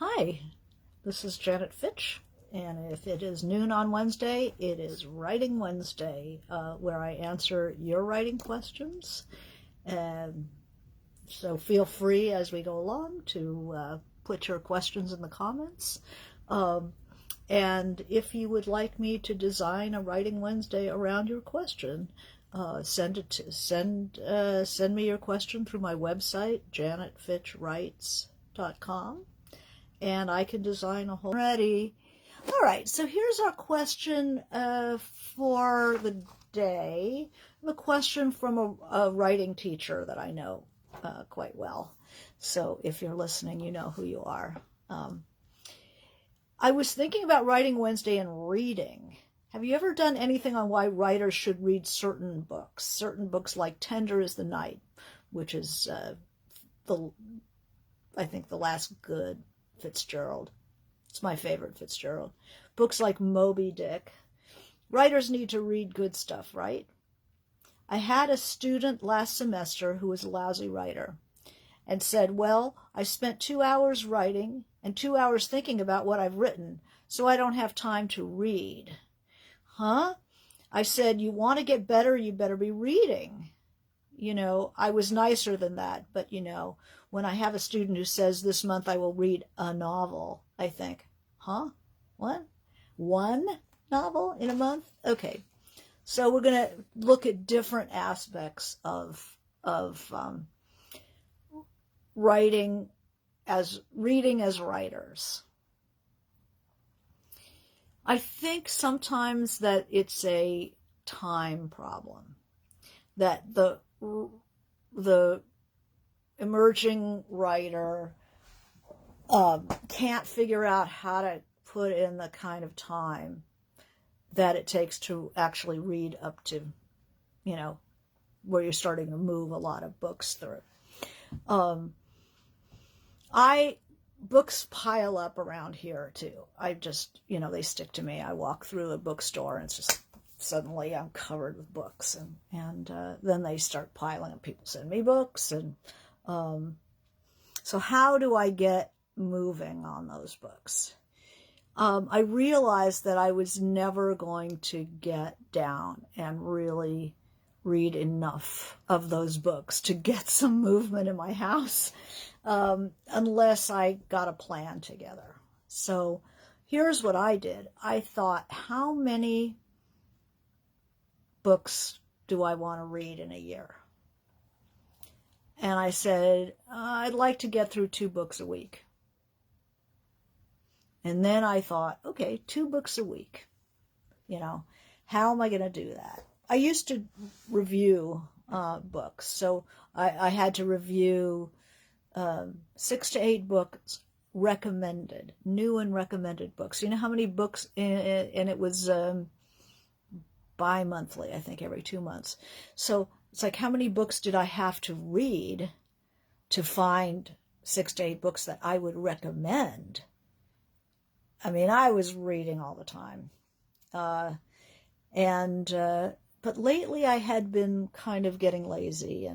Hi, this is Janet Fitch, and if it is noon on Wednesday, it is Writing Wednesday, where I answer your writing questions. And so feel free as we go along to put your questions in the comments. Um, and if you would like me to design a Writing Wednesday around your question, send me your question through my website, janetfitchwrites.com, and I can design a whole. Ready. All right, so here's our question for the day. A question from a writing teacher that I know quite well. So if you're listening, you know who you are. I was thinking about Writing Wednesday and reading. Have you ever done anything on why writers should read certain books? Certain books like Tender is the Night, which is I think the last good Fitzgerald. It's my favorite Fitzgerald. Books like Moby Dick. Writers need to read good stuff, right? I had a student last semester who was a lousy writer and said, well, I spent 2 hours writing and 2 hours thinking about what I've written, so I don't have time to read. Huh? I said, you want to get better, you better be reading. I was nicer than that, but when I have a student who says this month I will read a novel, I think, huh? What? One novel in a month? Okay. So we're going to look at different aspects of reading as writers. I think sometimes that it's a time problem, that the emerging writer can't figure out how to put in the kind of time that it takes to actually read up to, where you're starting to move a lot of books through. Books pile up around here too. I just, they stick to me. I walk through a bookstore and it's just suddenly I'm covered with books, and then they start piling up. People send me books, and so how do I get moving on those books? I realized that I was never going to get down and really read enough of those books to get some movement in my house, unless I got a plan together. So here's what I did. I thought, how many books do I want to read in a year? And I said, I'd like to get through 2 books a week. And then I thought, okay, 2 books a week. How am I going to do that? I used to review books. So I had to review 6 to 8 books recommended, new and recommended books. You know how many books, and it was bi-monthly, I think, every 2 months. So it's like, how many books did I have to read to find 6 to 8 books that I would recommend? I mean, I was reading all the time. But lately I had been kind of getting lazy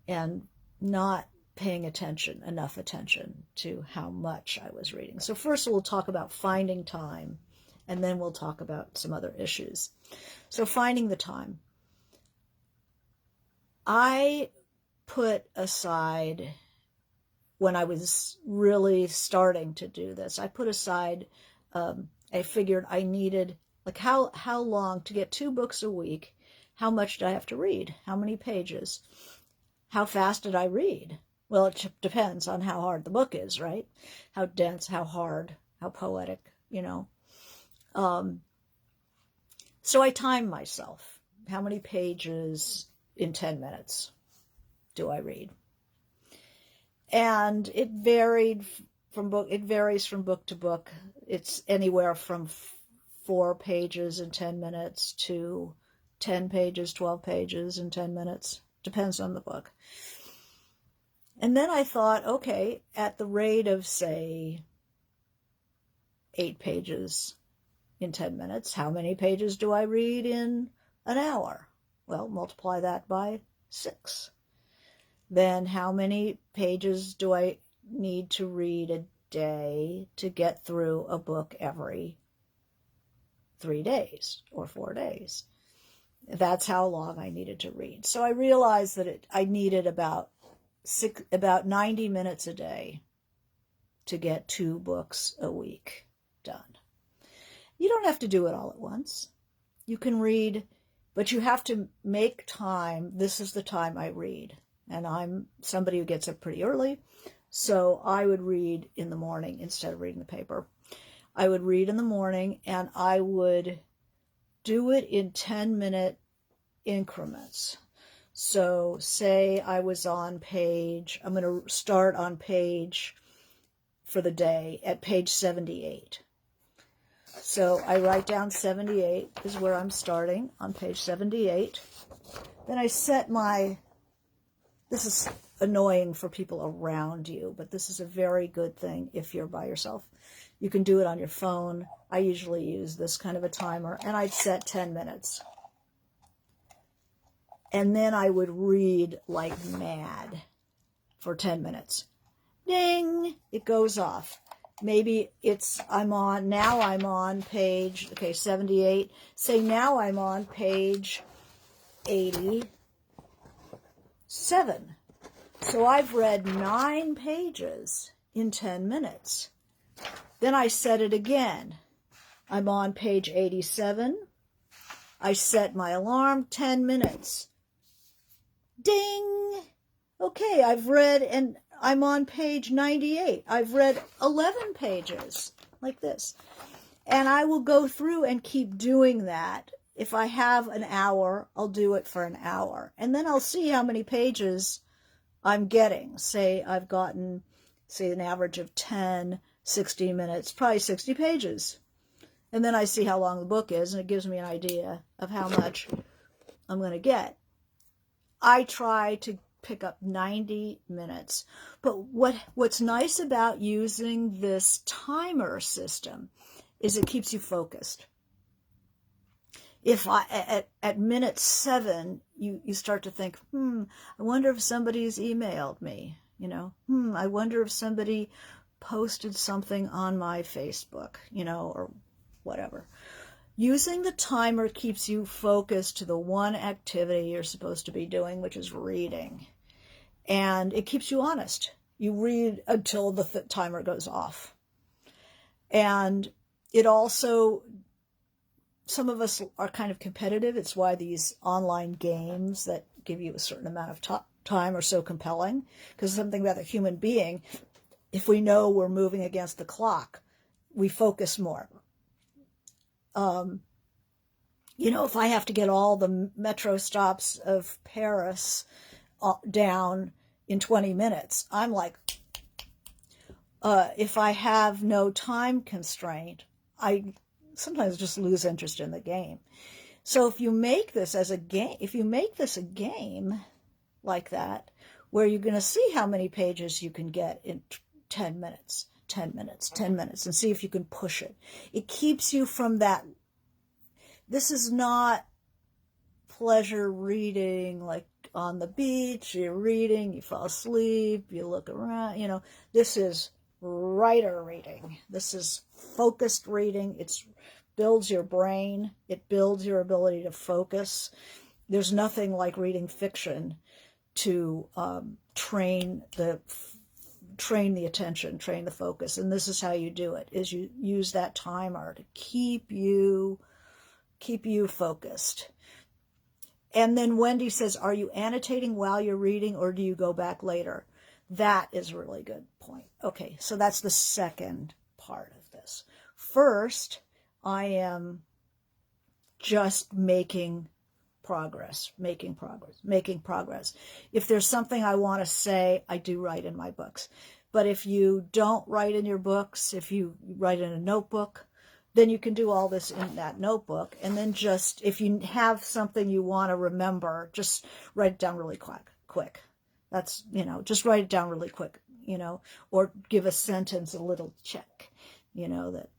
and not paying enough attention to how much I was reading. So first we'll talk about finding time, and then we'll talk about some other issues. So finding the time. I put aside, when I was really starting to do this, I put aside, I figured I needed, like, how long to get 2 books a week? How much did I have to read? How many pages? How fast did I read? Well, it depends on how hard the book is, right? How dense, how hard, how poetic, So I timed myself. How many pages in 10 minutes do I read? And it varies from book to book. It's anywhere from 4 pages in 10 minutes to 10 pages, 12 pages in 10 minutes. Depends on the book. And then I thought, okay, at the rate of, say, 8 pages in 10 minutes, how many pages do I read in an hour? Well, multiply that by 6. Then how many pages do I need to read day to get through a book every 3 days or 4 days. That's how long I needed to read. So I realized that I needed about 90 minutes a day to get 2 books a week done. You don't have to do it all at once. You can read, but you have to make time. This is the time I read. And I'm somebody who gets up pretty early, so I would read in the morning instead of reading the paper. I would read in the morning, and I would do it in 10-minute increments. So say I was on page, I'm going to start on page for the day at page 78. So I write down 78 is where I'm starting, on page 78. Then I set this is annoying for people around you, but this is a very good thing if you're by yourself. You can do it on your phone. I usually use this kind of a timer, and I'd set 10 minutes. And then I would read like mad for 10 minutes. Ding! It goes off. Maybe I'm on page, 78. Say now I'm on page 87. So I've read 9 pages in 10 minutes. Then I set it again. I'm on page 87. I set my alarm, 10 minutes. Ding! Okay, I've read, and I'm on page 98. I've read 11 pages, like this. And I will go through and keep doing that. If I have an hour, I'll do it for an hour. And then I'll see how many pages I'm getting. Say I've gotten, an average of 10, 60 minutes, probably 60 pages. And then I see how long the book is, and it gives me an idea of how much I'm going to get. I try to pick up 90 minutes. But what's nice about using this timer system is it keeps you focused. If at minute 7, you start to think, I wonder if somebody's emailed me, I wonder if somebody posted something on my Facebook, or whatever. Using the timer keeps you focused to the one activity you're supposed to be doing, which is reading. And it keeps you honest. You read until the timer goes off. And it also, some of us are kind of competitive. It's why these online games that give you a certain amount of time are so compelling. Because something about the human being, if we know we're moving against the clock, we focus more. If I have to get all the metro stops of Paris down in 20 minutes, I'm like, if I have no time constraint, I sometimes just lose interest in the game. So if you make this a game like that, where you're going to see how many pages you can get in 10 minutes, 10 minutes, 10 minutes, and see if you can push it. It keeps you from that. This is not pleasure reading, like on the beach, you're reading, you fall asleep, you look around, this is writer reading. This is focused reading. It builds your brain. It builds your ability to focus. There's nothing like reading fiction to train the attention, train the focus. And this is how you do it, is you use that timer to keep you focused. And then Wendy says, are you annotating while you're reading, or do you go back later? That is a really good point. Okay, so that's the second part of this. First, I am just making progress. If there's something I want to say, I do write in my books. But if you don't write in your books, if you write in a notebook, then you can do all this in that notebook. And then just, if you have something you want to remember, just write it down really quick. That's, just write it down really quick, or give a sentence a little check,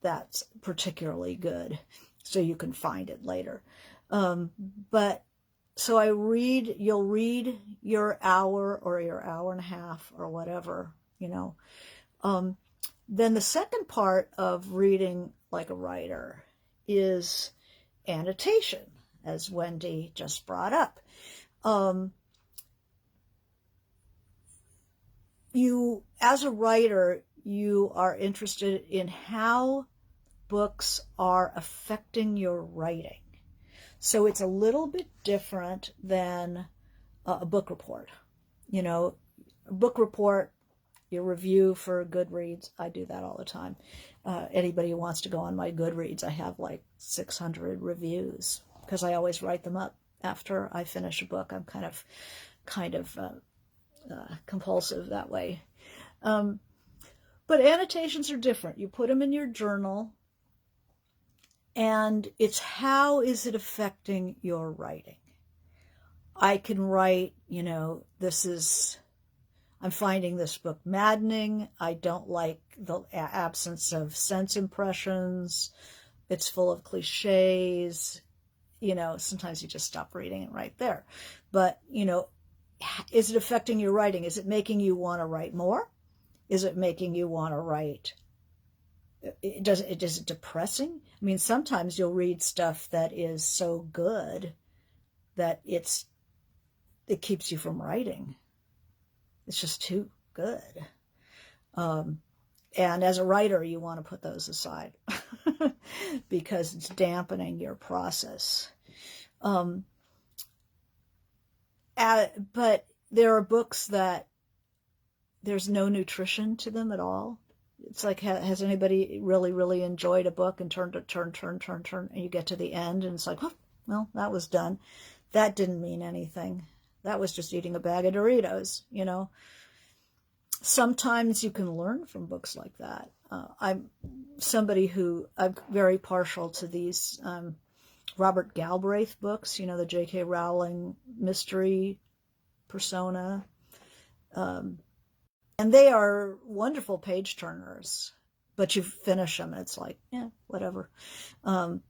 that's particularly good, so you can find it later. But so you'll read your hour or your hour and a half or whatever, Then the second part of reading like a writer is annotation, as Wendy just brought up. You, as a writer, you are interested in how books are affecting your writing. So it's a little bit different than a book report. You know, a book report, your review for Goodreads, I do that all the time. Anybody who wants to go on my Goodreads, I have like 600 reviews because I always write them up after I finish a book. I'm kind of compulsive that way. But annotations are different. You put them in your journal, and it's how is it affecting your writing. I can write, you know, I'm finding this book maddening. I don't like the absence of sense impressions. It's full of cliches. You know, sometimes you just stop reading it right there. But, you know, is it affecting your writing? Is it making you want to write more? Is it making you want to write? Is it depressing? I mean, sometimes you'll read stuff that is so good that it keeps you from writing. It's just too good. And as a writer, you want to put those aside because it's dampening your process. But there are books that there's no nutrition to them at all. It's like, has anybody really enjoyed a book and turn, and you get to the end and it's like, oh, well, that was done. That didn't mean anything. That was just eating a bag of Doritos, you know. Sometimes you can learn from books like that. I'm very partial to these Robert Galbraith books, you know, the J.K. Rowling mystery persona. And they are wonderful page turners, but you finish them and it's like, yeah, whatever. But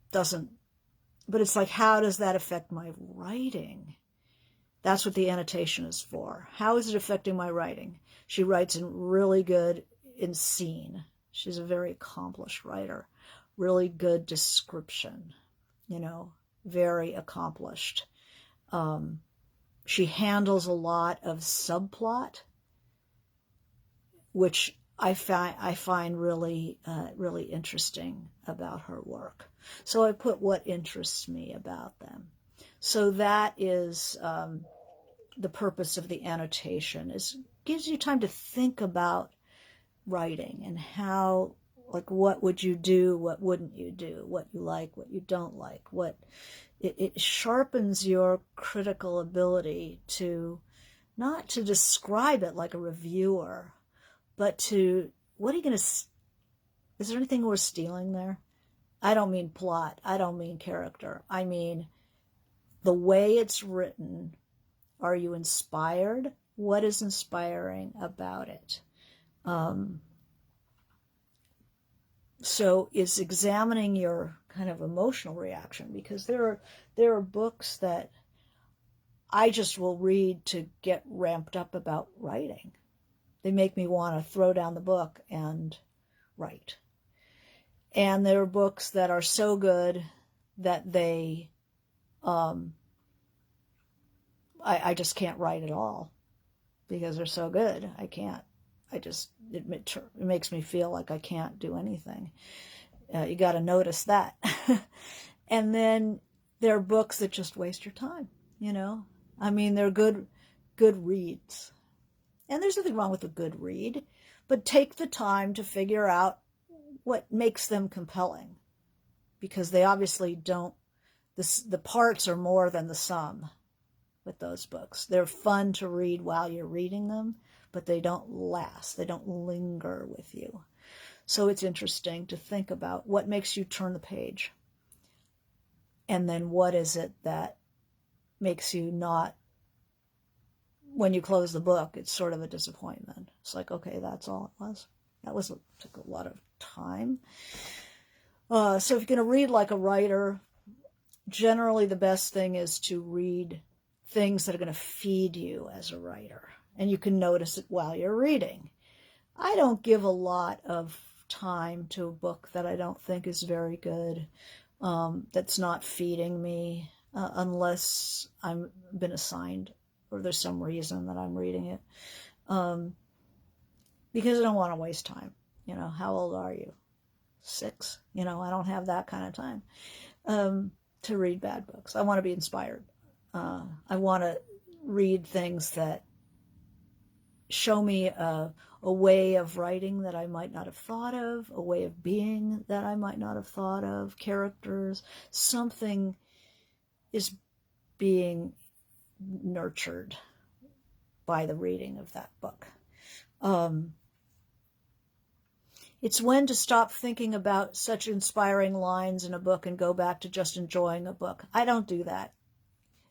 it's like, how does that affect my writing? That's what the annotation is for. How is it affecting my writing? She writes really good in scene. She's a very accomplished writer. Really good description, you know, very accomplished. She handles a lot of subplot, which I find really interesting about her work. So I put what interests me about them. So that is the purpose of the annotation, is gives you time to think about writing and how, like, what would you do, what wouldn't you do, what you like, what you don't like, it sharpens your critical ability to not to describe it like a reviewer, but to, what are you going to, is there anything we're stealing there? I don't mean plot. I don't mean character. I mean the way it's written. Are you inspired? What is inspiring about it? So it's examining your kind of emotional reaction, because there are books that I just will read to get ramped up about writing. They make me want to throw down the book and write. And there are books that are so good that they, I just can't write at all because they're so good. I can't. It makes me feel like I can't do anything. You got to notice that. And then there are books that just waste your time, you know. I mean, they're good reads. And there's nothing wrong with a good read, but take the time to figure out what makes them compelling, because they obviously don't, the parts are more than the sum with those books. They're fun to read while you're reading them, but they don't last. They don't linger with you. So it's interesting to think about what makes you turn the page. And then what is it that makes you not, when you close the book, it's sort of a disappointment. It's like, okay, that's all it was. Took a lot of time. So if you're going to read like a writer, generally the best thing is to read things that are going to feed you as a writer. And you can notice it while you're reading. I don't give a lot of time to a book that I don't think is very good, that's not feeding me, unless I'm been assigned or there's some reason that I'm reading it, because I don't want to waste time. How old are you? 6? I don't have that kind of time to read bad books. I want to be inspired. I want to read things that show me a way of writing that I might not have thought of, a way of being that I might not have thought of, characters. Something is being nurtured by the reading of that book. It's when to stop thinking about such inspiring lines in a book and go back to just enjoying a book. I don't do that.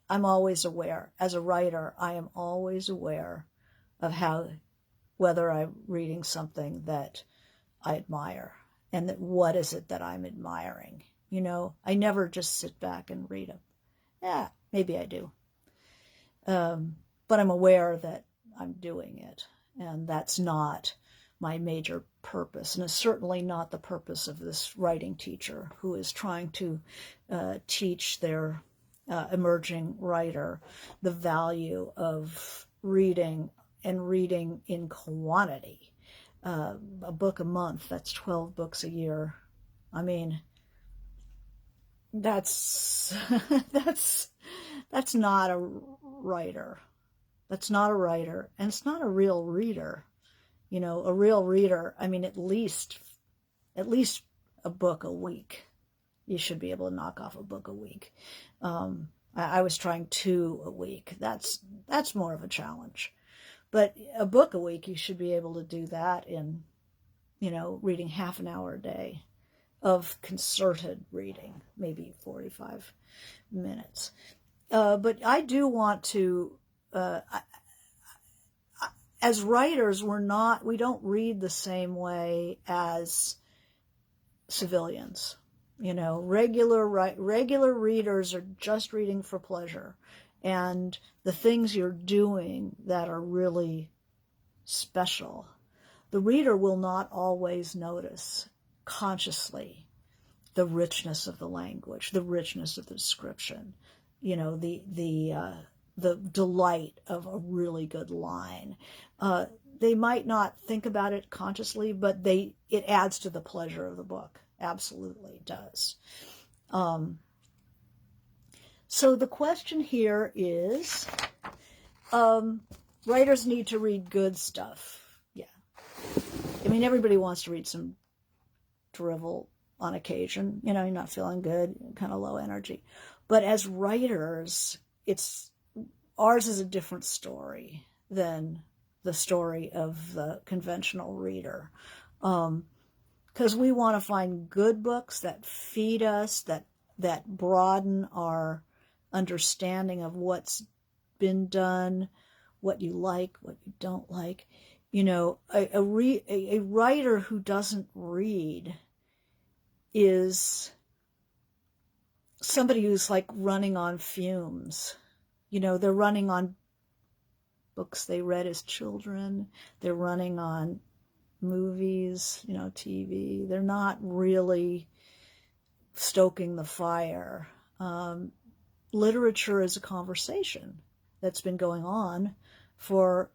I'm always aware. As a writer, I am always aware of whether I'm reading something that I admire, and that what is it that I'm admiring. I never just sit back and read it. Yeah, maybe I do. But I'm aware that I'm doing it, and that's not my major purpose, and it's certainly not the purpose of this writing teacher who is trying to teach their emerging writer the value of reading, and reading in quantity. A book a month, that's 12 books a year. I mean, that's that's not a writer. That's not a writer, and it's not a real reader. A real reader, I mean, at least a book a week. You should be able to knock off a book a week. I was trying 2 a week. That's more of a challenge. But a book a week, you should be able to do that in, reading half an hour a day of concerted reading, maybe 45 minutes. But I do want to, as writers, we don't read the same way as civilians. Regular readers are just reading for pleasure. And the things you're doing that are really special, the reader will not always notice consciously the richness of the language, the richness of the description, the delight of a really good line. They might not think about it consciously, but it adds to the pleasure of the book. Absolutely does. So the question here is, writers need to read good stuff. Yeah. I mean, everybody wants to read some drivel on occasion. You're not feeling good, kind of low energy. But as writers, ours is a different story than the story of the conventional reader. Because we want to find good books that feed us, that broaden our understanding of what's been done, what you like, what you don't like. A writer who doesn't read is somebody who's like running on fumes. They're running on books they read as children. They're running on movies, TV. They're not really stoking the fire. Literature is a conversation that's been going on for,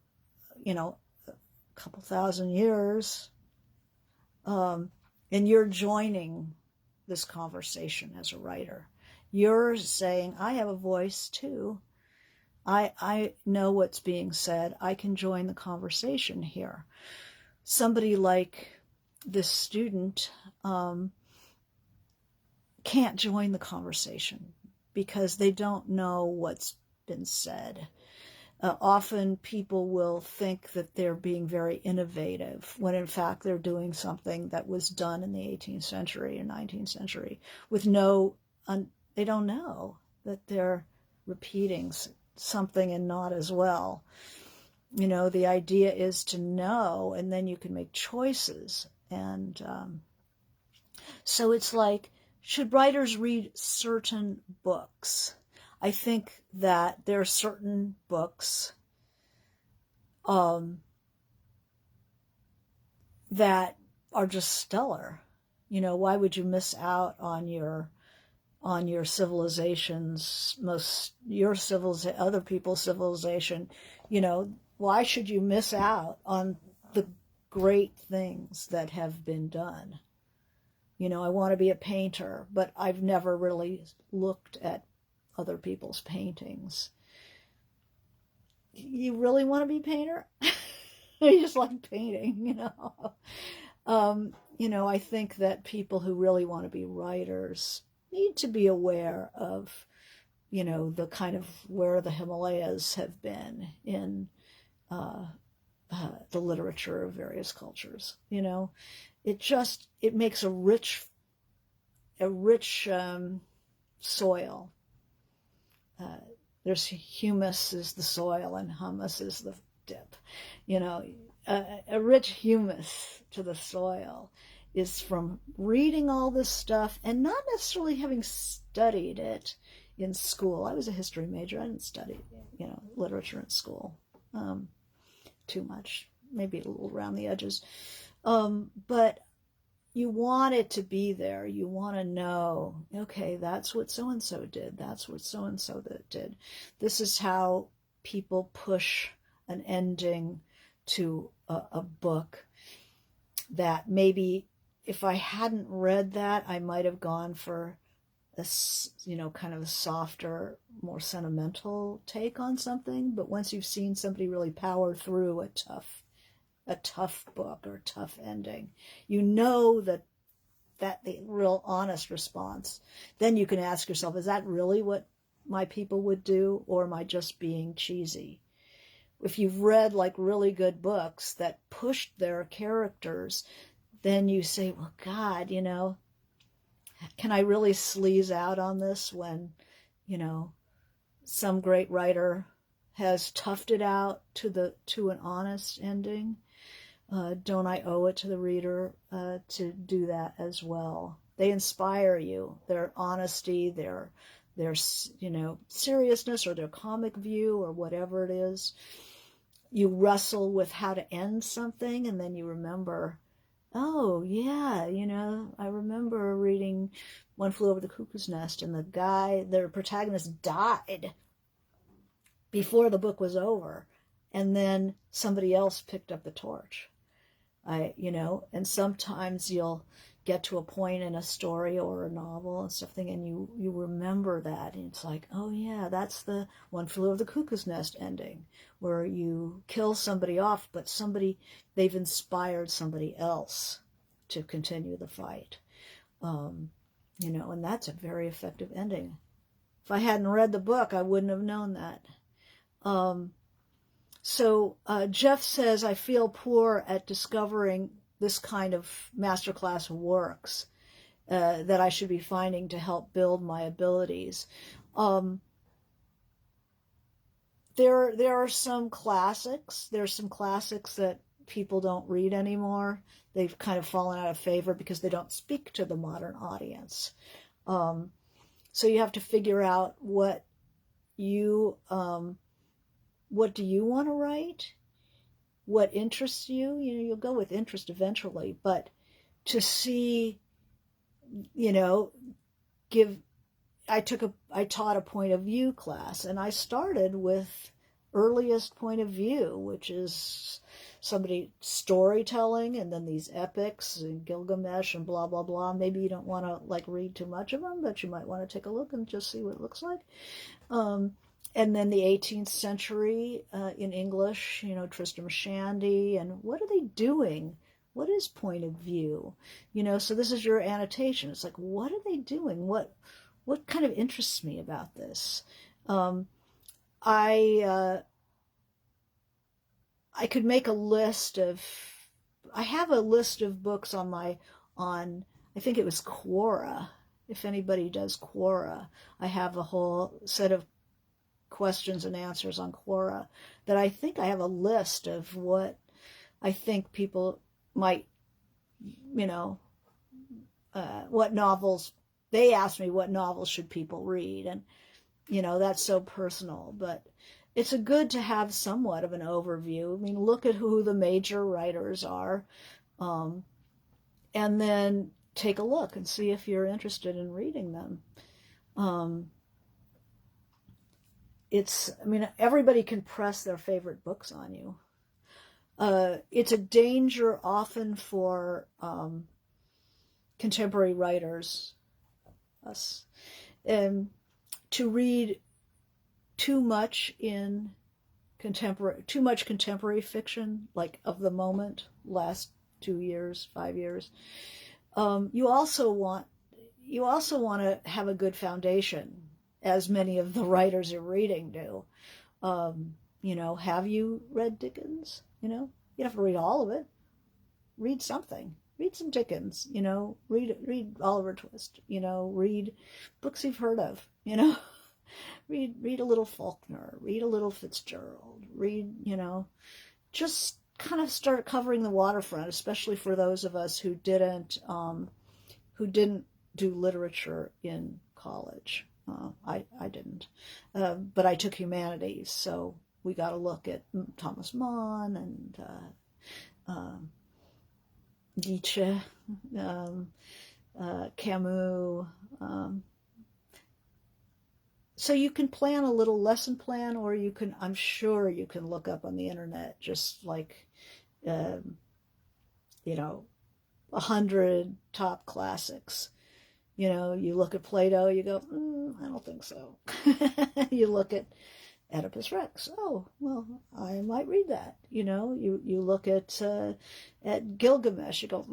a couple thousand years. And you're joining this conversation as a writer. You're saying, I have a voice too. I know what's being said. I can join the conversation here. Somebody like this student can't join the conversation because they don't know what's been said. Often people will think that they're being very innovative when in fact they're doing something that was done in the 18th century or 19th century with they don't know that they're repeating something and not as well. The idea is to know, and then you can make choices. And so it's like, should writers read certain books? I think that there are certain books that are just stellar. You know, why would you miss out on your civilization's other people's civilization? You know, why should you miss out on the great things that have been done? You know, I want to be a painter, but I've never really looked at other people's paintings. You really want to be a painter? You just like painting, you know. You know, I think that people who really want to be writers need to be aware of, you know, the kind of where the Himalayas have been in the literature of various cultures. You know, it makes a rich soil. There's humus is the soil and hummus is the dip. You know, a rich humus to the soil is from reading all this stuff and not necessarily having studied it in school. I was a history major. I didn't study, you know, literature in school too much, maybe a little around the edges. But you want it to be there. You want to know, okay, that's what so-and-so did. That's what so-and-so did. This is how people push an ending to a book that maybe if I hadn't read that, I might have gone for a, you know, kind of a softer, more sentimental take on something. But once you've seen somebody really power through a tough book or tough ending, you know that the real honest response, then you can ask yourself, is that really what my people would do, or am I just being cheesy? If you've read like really good books that pushed their characters, then you say, well, God, you know, can I really sleaze out on this when, you know, some great writer has toughed it out to an honest ending? Don't I owe it to the reader to do that as well? They inspire you. Their honesty, their you know, seriousness, or their comic view, or whatever it is. You wrestle with how to end something, and then you remember, oh yeah, you know, I remember reading One Flew Over the Cuckoo's Nest, and their protagonist died before the book was over, and then somebody else picked up the torch. You know, and sometimes you'll get to a point in a story or a novel and something, and you remember that, and it's like, oh yeah, that's the One Flew Over the Cuckoo's Nest ending, where you kill somebody off, but they've inspired somebody else to continue the fight. You know, and that's a very effective ending. If I hadn't read the book, I wouldn't have known that. So Jeff says, I feel poor at discovering this kind of masterclass works that I should be finding to help build my abilities. There are some classics. There's some classics that people don't read anymore. They've kind of fallen out of favor because they don't speak to the modern audience. So you have to figure out what do you want to write? What interests you? You know, you'll go with interest eventually, but to see, you know, I taught a point of view class, and I started with earliest point of view, which is somebody storytelling, and then these epics and Gilgamesh and blah, blah, blah. Maybe you don't want to like read too much of them, but you might want to take a look and just see what it looks like. And then the 18th century in English, you know, Tristram Shandy, and what are they doing? What is point of view? You know, so this is your annotation. It's like, what are they doing? What kind of interests me about this? I could make a list of, I have a list of books on I think it was Quora. If anybody does Quora, I have a whole set of questions and answers on Quora that I think I have a list of what I think people might, you know, what novels, they asked me what novels should people read, and you know, that's so personal, but it's a good to have somewhat of an overview. I mean, look at who the major writers are. and then take a look and see if you're interested in reading them. I mean, everybody can press their favorite books on you. It's a danger often for contemporary writers, us, to read too much contemporary fiction, like of the moment, last 2 years, 5 years. You also want to have a good foundation, as many of the writers you're reading do. Have you read Dickens? You don't have to read all of it. Read something. Read some Dickens. Read Oliver Twist. Read books you've heard of. Read a little Faulkner. Read a little Fitzgerald. Just kind of start covering the waterfront, especially for those of us who didn't do literature in college. I didn't, but I took humanities, so we got to look at Thomas Mann and Nietzsche, Camus. So you can plan a little lesson plan, or I'm sure you can look up on the internet just like, 100 top classics. You look at Plato, you go, I don't think so. You look at Oedipus Rex. Oh, well, I might read that. You look at Gilgamesh, you go,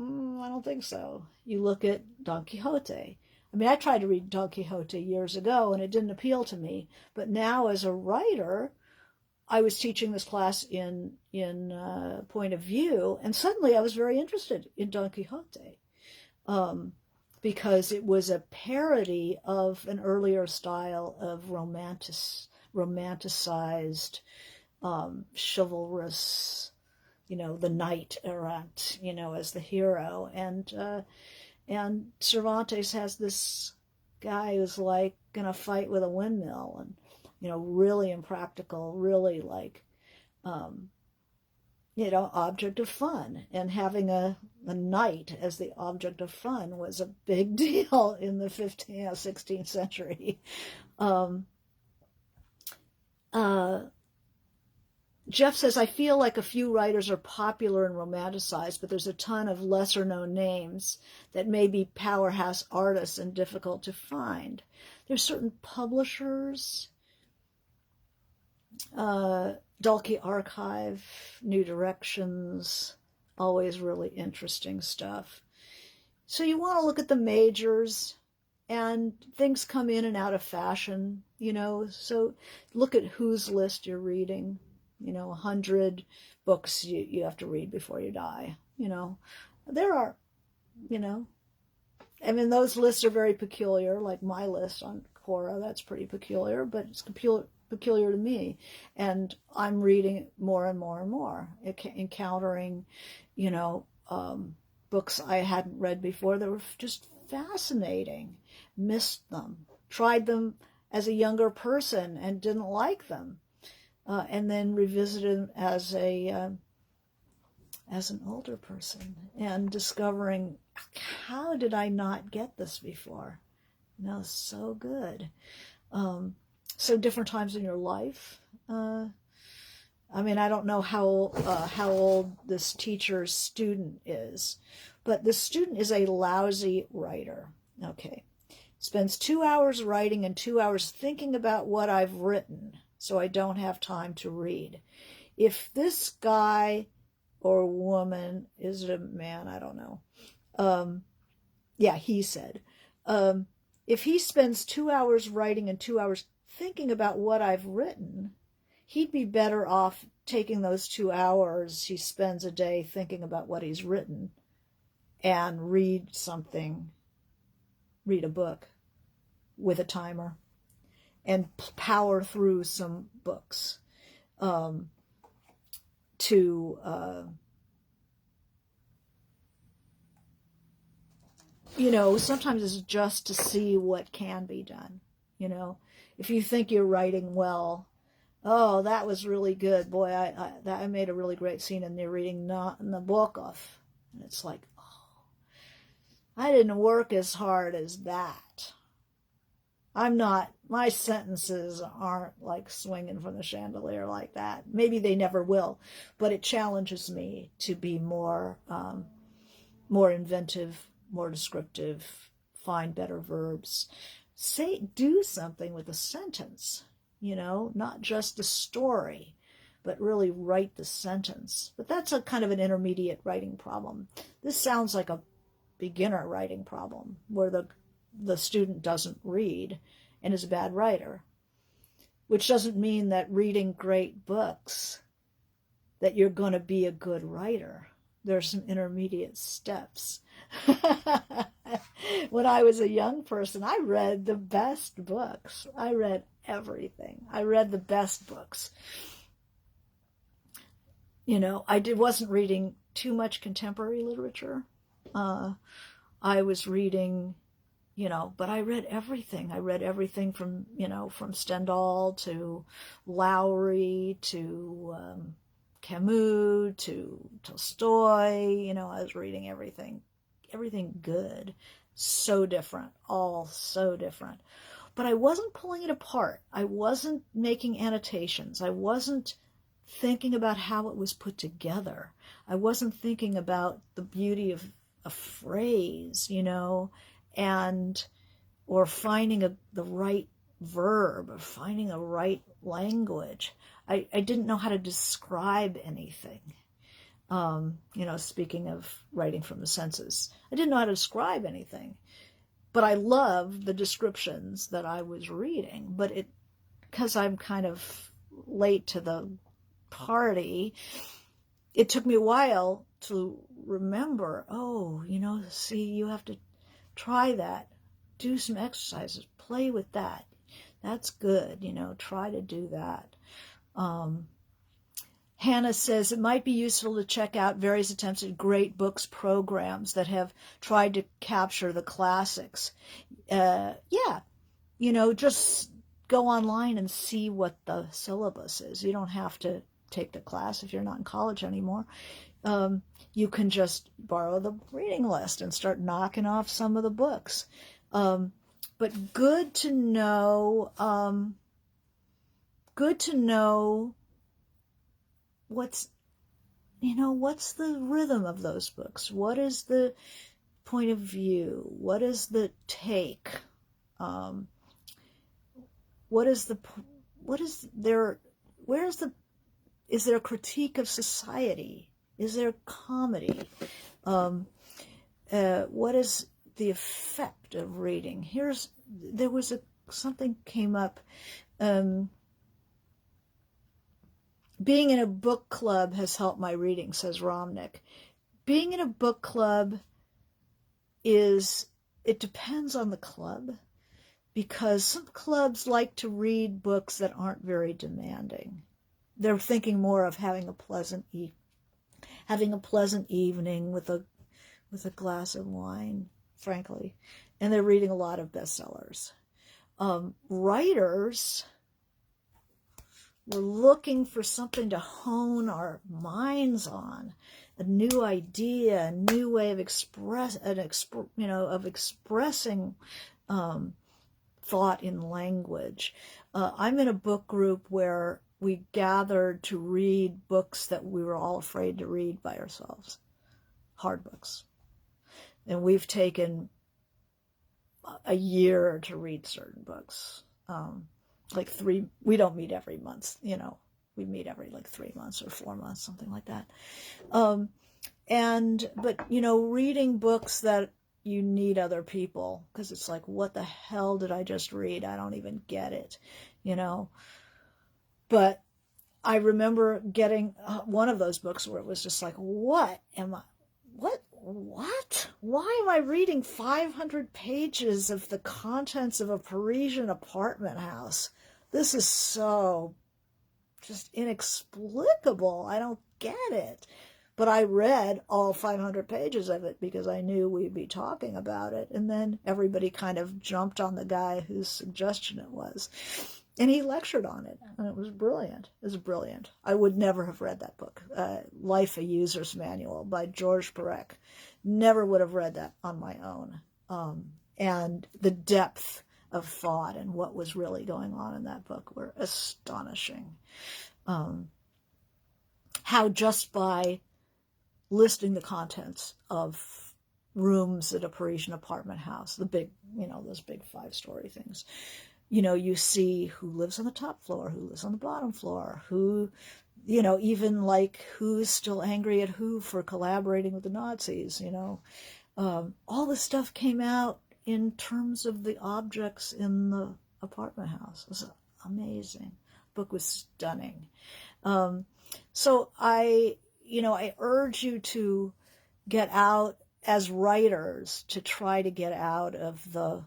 I don't think so. You look at Don Quixote. I mean, I tried to read Don Quixote years ago, and it didn't appeal to me. But now, as a writer, I was teaching this class in point of view, and suddenly I was very interested in Don Quixote, because it was a parody of an earlier style of romanticized, chivalrous, the knight errant, as the hero, and Cervantes has this guy who's like gonna fight with a windmill, and really impractical, really like, object of fun. And having a knight as the object of fun was a big deal in the 15th, 16th century. Jeff says, I feel like a few writers are popular and romanticized, but there's a ton of lesser known names that may be powerhouse artists and difficult to find. There's certain publishers, Dalkey Archive, New Directions, always really interesting stuff. So you want to look at the majors, and things come in and out of fashion, so look at whose list you're reading. 100 books you have to read before you die. There are, those lists are very peculiar, like my list on Quora, that's pretty peculiar, but it's peculiar to me. And I'm reading more and more and more, encountering, books I hadn't read before that were just fascinating, missed them, tried them as a younger person and didn't like them. And then revisited them as an older person, and discovering, how did I not get this before? So good. So different times in your life. I don't know how old this teacher's student is, but the student is a lousy writer. Okay. Spends 2 hours writing and 2 hours thinking about what I've written, so I don't have time to read. If this guy or woman, is it a man? I don't know. He said, if he spends 2 hours writing and 2 hours thinking about what I've written, he'd be better off taking those 2 hours he spends a day thinking about what he's written and read a book with a timer, and power through some books sometimes it's just to see what can be done. If you think you're writing well, oh, that was really good. Boy, I made a really great scene, and you're reading Nabokov. And it's like, oh. I didn't work as hard as that. My sentences aren't like swinging from the chandelier like that. Maybe they never will, but it challenges me to be more inventive, more descriptive, find better verbs. Do something with a sentence, not just a story, but really write the sentence. But that's a kind of an intermediate writing problem. This sounds like a beginner writing problem where the student doesn't read and is a bad writer, which doesn't mean that reading great books that you're going to be a good writer. There's some intermediate steps. When I was a young person, I read the best books. I read everything. I read the best books. Wasn't reading too much contemporary literature. I was reading, but I read everything. I read everything from Stendhal to Lowry to Camus to Tolstoy. I was reading everything good. So different, all so different. But I wasn't pulling it apart. I wasn't making annotations. I wasn't thinking about how it was put together. I wasn't thinking about the beauty of a phrase, or finding the right verb or finding a right language. I didn't know how to describe anything. Speaking of writing from the senses, I didn't know how to describe anything, but I loved the descriptions that I was reading. But because I'm kind of late to the party, it took me a while to remember, see, you have to try that, do some exercises, play with that. That's good, try to do that. Hannah says it might be useful to check out various attempts at great books programs that have tried to capture the classics. Just go online and see what the syllabus is. You don't have to take the class if you're not in college anymore. You can just borrow the reading list and start knocking off some of the books. But good to know what's the rhythm of those books? What is the point of view? What is the take? Is there a critique of society? Is there comedy? What is the effect of reading? Something came up. Being in a book club has helped my reading, says Romnick. Being in a book club it depends on the club, because some clubs like to read books that aren't very demanding. They're thinking more of having a pleasant evening with a glass of wine, frankly, and they're reading a lot of bestsellers. Writers, we're looking for something to hone our minds on, a new idea, a new way of expressing thought in language. I'm in a book group where we gathered to read books that we were all afraid to read by ourselves, hard books. And we've taken a year to read certain books. We don't meet every month, we meet every 3 months or 4 months, something like that. But reading books that you need other people, because it's like, what the hell did I just read? I don't even get it, But I remember getting one of those books where it was just like, what? Why am I reading 500 pages of the contents of a Parisian apartment house? This is so just inexplicable. I don't get it. But I read all 500 pages of it because I knew we'd be talking about it. And then everybody kind of jumped on the guy whose suggestion it was. And he lectured on it. And it was brilliant. It was brilliant. I would never have read that book. Life, a User's Manual by George Perec. Never would have read that on my own. And the depth of thought and what was really going on in that book were astonishing. How just by listing the contents of rooms at a Parisian apartment house, the big, those big 5-story things, you see who lives on the top floor, who lives on the bottom floor, who, even like who's still angry at who for collaborating with the Nazis, all this stuff came out in terms of the objects in the apartment house. It was amazing. The book was stunning. So I urge you to get out as writers, to try to get out of the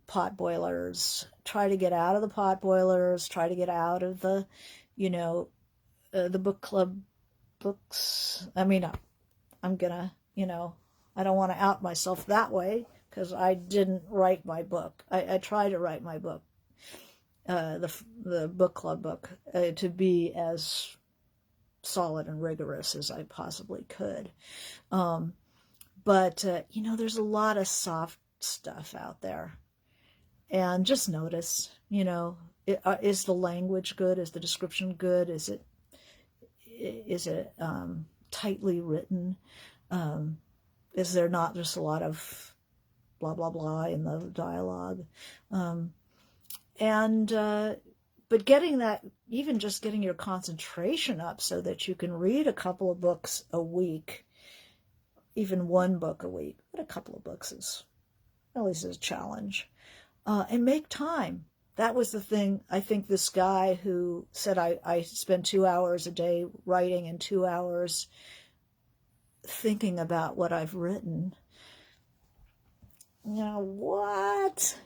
pot boilers, try to get out of the pot boilers, try to get out of the, the book club books. I mean, I'm gonna, I don't want to out myself that way because I didn't write my book. I tried to write my book, the book club book, to be as solid and rigorous as I possibly could. But there's a lot of soft stuff out there. And just notice, is the language good? Is the description good? Is it tightly written? Is there not just a lot of blah, blah, blah in the dialogue? But getting that, even just getting your concentration up so that you can read a couple of books a week, even one book a week, but a couple of books is at least a challenge. And make time. That was the thing. I think this guy who said I spend 2 hours a day writing and 2 hours thinking about what I've written. What?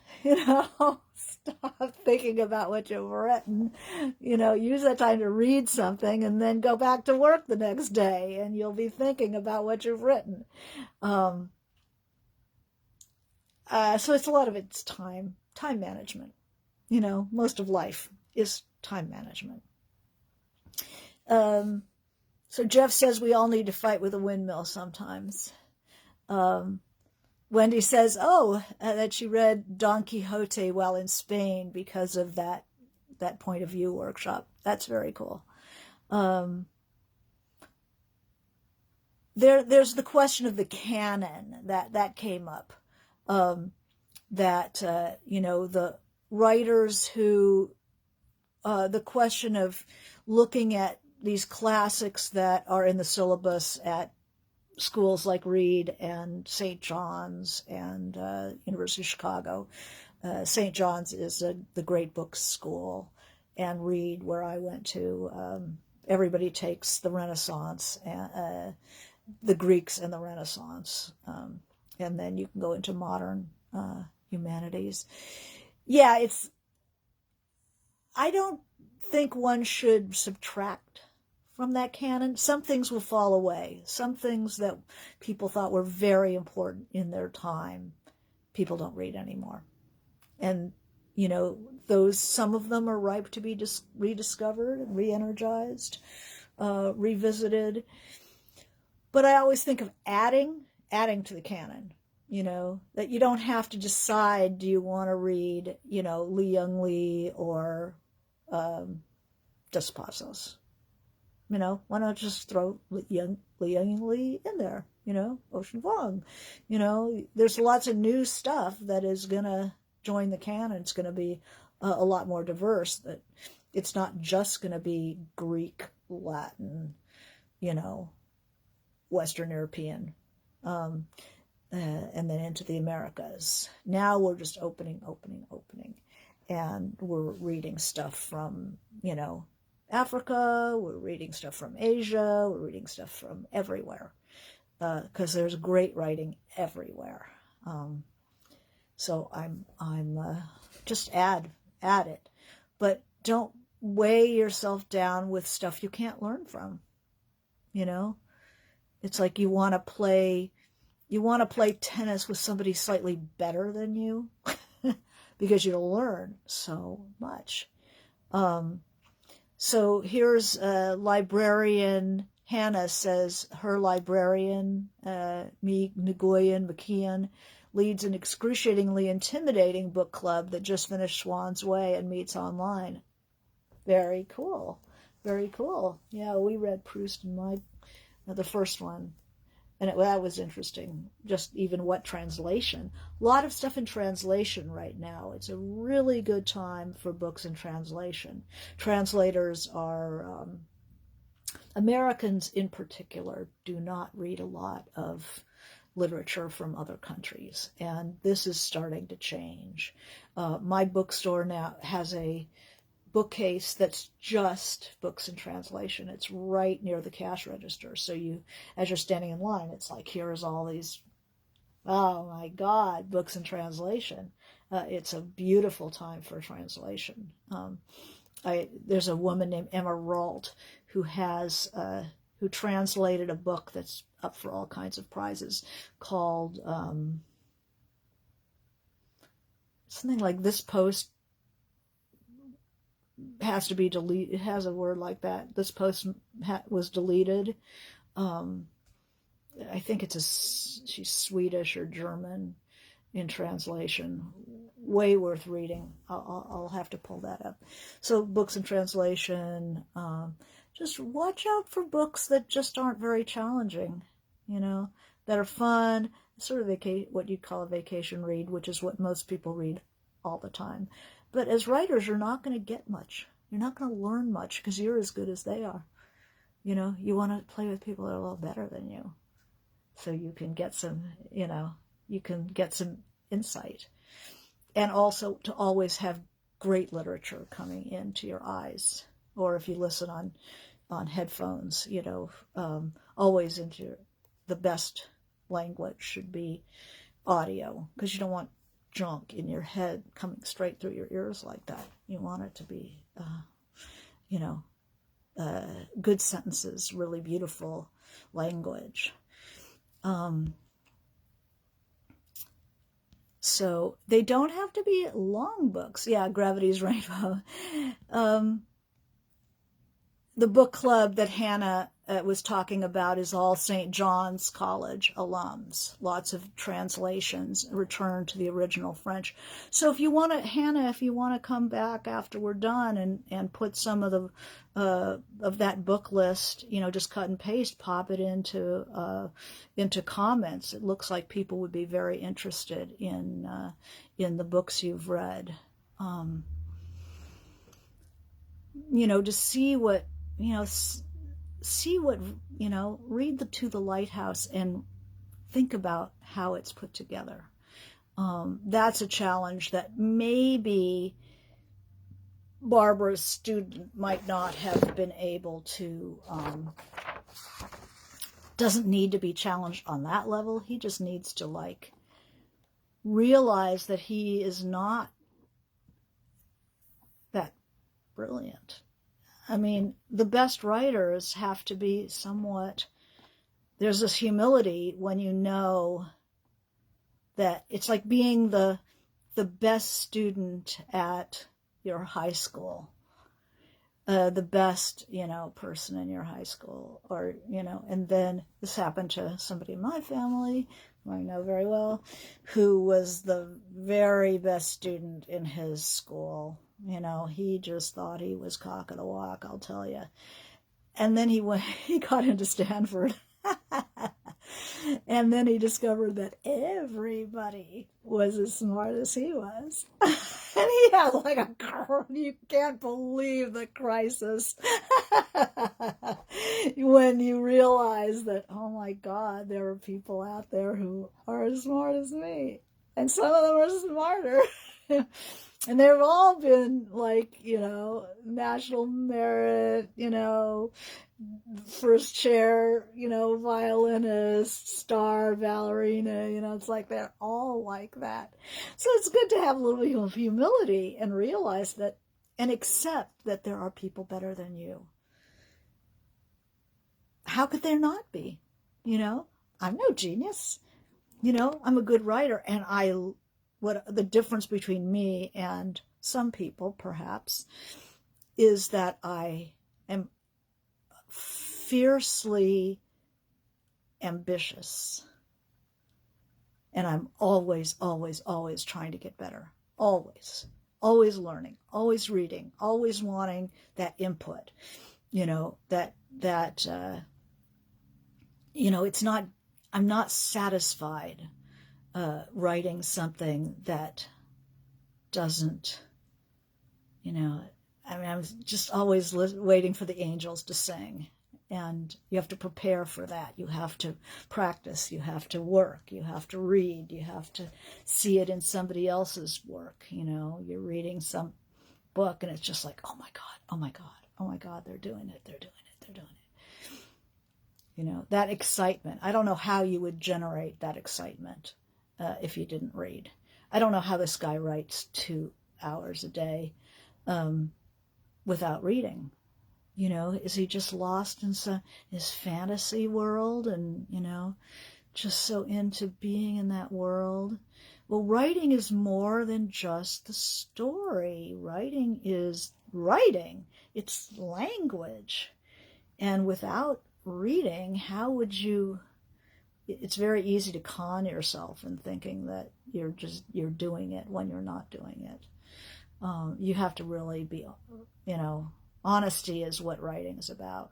Stop thinking about what you've written. Use that time to read something and then go back to work the next day and you'll be thinking about what you've written. So it's a lot of it's time management. Most of life is time management. So Jeff says we all need to fight with a windmill sometimes. Wendy says, that she read Don Quixote while in Spain because of that point of view workshop. That's very cool. There's the question of the canon that came up. The writers who, the question of looking at these classics that are in the syllabus at schools like Reed and St. John's and University of Chicago. St. John's is the great books school, and Reed, where I went to, everybody takes the Renaissance, the Greeks and the Renaissance, and then you can go into modern humanities. Yeah, I don't think one should subtract from that canon. Some things will fall away. Some things that people thought were very important in their time, people don't read anymore. And, some of them are ripe to be rediscovered, re-energized, revisited. But I always think of adding to the canon, that you don't have to decide, do you want to read, Li Young Lee or Dos Passos? Why not just throw Li Young Lee in there, Ocean Vuong? There's lots of new stuff that is going to join the canon. It's going to be a lot more diverse. That it's not just going to be Greek, Latin, Western European, and then into the Americas. Now we're just opening, and we're reading stuff from, Africa, we're reading stuff from Asia, we're reading stuff from everywhere, because there's great writing everywhere. So I'm just add it, but don't weigh yourself down with stuff you can't learn from. It's like you want to play tennis with somebody slightly better than you because you'll learn so much. So here's librarian Hannah says her librarian, Nguyen McKeon, leads an excruciatingly intimidating book club that just finished Swan's Way and meets online. Very cool. Very cool. Yeah, we read Proust in the first one. And that was interesting, just even what translation. A lot of stuff in translation right now. It's a really good time for books in translation. Translators are, Americans in particular, do not read a lot of literature from other countries. And this is starting to change. My bookstore now has a bookcase that's just books in translation. It's right near the cash register. So as you're standing in line, it's like, here's all these, oh my God, books in translation. It's a beautiful time for translation. There's a woman named Emma Ralt who translated a book that's up for all kinds of prizes called something like This Post has to be deleted. It has a word like that. This post was deleted. I think she's Swedish or German in translation. Way worth reading. I'll have to pull that up. So books in translation. Just watch out for books that just aren't very challenging, that are fun, sort of what you'd call a vacation read, which is what most people read all the time. But as writers, you're not going to get much. You're not going to learn much because you're as good as they are. You want to play with people that are a little better than you, so you can get some, insight. And also to always have great literature coming into your eyes, or if you listen on headphones, always into the best language should be audio, because you don't want junk in your head coming straight through your ears like that. You want it to be, good sentences, really beautiful language. So they don't have to be long books. Yeah, Gravity's Rainbow. The book club that Hannah was talking about is all St. John's College alums. Lots of translations returned to the original French. So if you want to, Hannah, if you want to come back after we're done and put some of that book list, just cut and paste, pop it into comments. It looks like people would be very interested in the books you've read. To see what. Read To the Lighthouse and think about how it's put together. That's a challenge that maybe Barbara's student might not have been able to, doesn't need to be challenged on that level. He just needs to realize that he is not that brilliant. I mean, the best writers have to be somewhat, there's this humility when you know that it's like being the best student at your high school, the best, person in your high school, or, and then this happened to somebody in my family, who I know very well, who was the very best student in his school. He just thought he was cock of the walk, I'll tell you. And then he got into Stanford. And then he discovered that everybody was as smart as he was. And he had you can't believe the crisis when you realize that, oh my God, there are people out there who are as smart as me. And some of them are smarter. And they've all been national merit, first chair, violinist, star, ballerina, it's like they're all like that. So it's good to have a little bit of humility and realize that and accept that there are people better than you. How could there not be? I'm no genius. I'm a good writer, and what the difference between me and some people, perhaps, is that I am fiercely ambitious. And I'm always, always, always trying to get better. Always. Always learning, always reading, always wanting that input. It's not, I'm not satisfied writing something that doesn't, I'm just always waiting for the angels to sing. And you have to prepare for that. You have to practice. You have to work. You have to read. You have to see it in somebody else's work. You're reading some book and it's just like, oh my God, oh my God, oh my God, they're doing it, they're doing it, they're doing it. That excitement. I don't know how you would generate that excitement if you didn't read. I don't know how this guy writes 2 hours a day without reading. Is he just lost in his fantasy world and, just so into being in that world? Well, writing is more than just the story. Writing is writing. It's language. And without reading, how would you... It's very easy to con yourself in thinking that you're doing it when you're not doing it. You have to really be, honesty is what writing is about.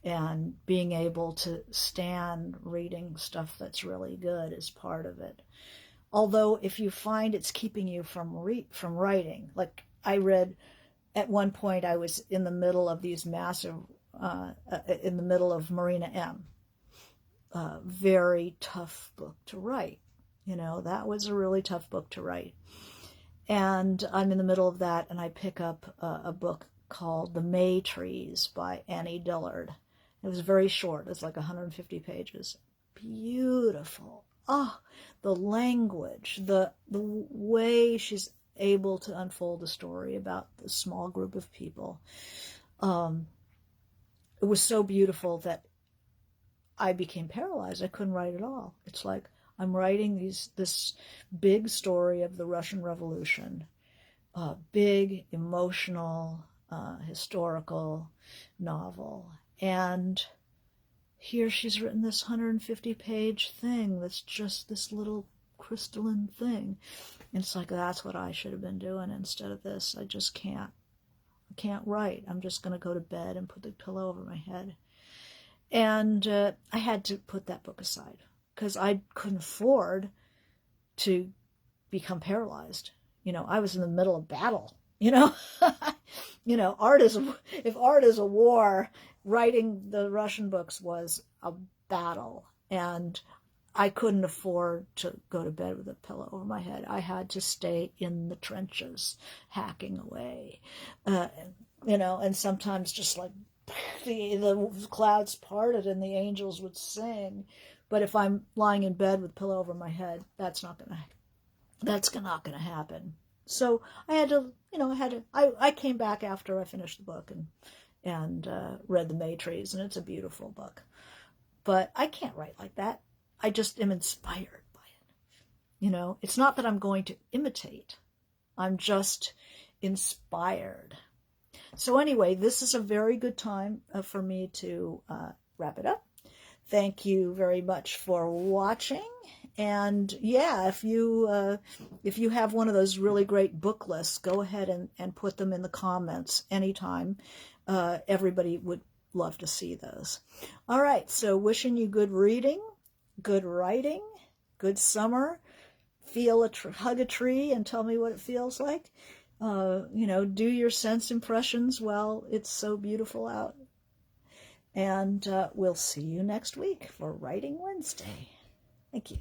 And being able to stand reading stuff that's really good is part of it. Although if you find it's keeping you from writing, like I read at one point, I was in the middle of these massive, in the middle of Marina M. Very tough book to write. That was a really tough book to write. And I'm in the middle of that, and I pick up a book called The May Trees by Annie Dillard. It was very short. It's like 150 pages. Beautiful. Oh, the language, the way she's able to unfold a story about this small group of people. It was so beautiful that I became paralyzed. I couldn't write at all. It's like I'm writing this big story of the Russian Revolution, big, emotional, historical novel. And here she's written this 150-page thing that's just this little crystalline thing. And it's like, that's what I should have been doing instead of this. I just can't. I can't write. I'm just going to go to bed and put the pillow over my head. And I had to put that book aside because I couldn't afford to become paralyzed. I was in the middle of battle. Art is, if art is a war, writing the Russian books was a battle. And I couldn't afford to go to bed with a pillow over my head. I had to stay in the trenches, hacking away. And sometimes just like the clouds parted and the angels would sing. But if I'm lying in bed with a pillow over my head, that's not gonna happen. So I had to, I came back after I finished the book and read The May Trees, and it's a beautiful book. But I can't write like that. I just am inspired by it. It's not that I'm going to imitate. I'm just inspired. So anyway, this is a very good time for me to wrap it up. Thank you very much for watching. And yeah, if you have one of those really great book lists, go ahead and put them in the comments anytime. Everybody would love to see those. All right, so wishing you good reading, good writing, good summer. Hug a tree and tell me what it feels like. Do your sense impressions while it's so beautiful out. And we'll see you next week for Writing Wednesday. Thank you.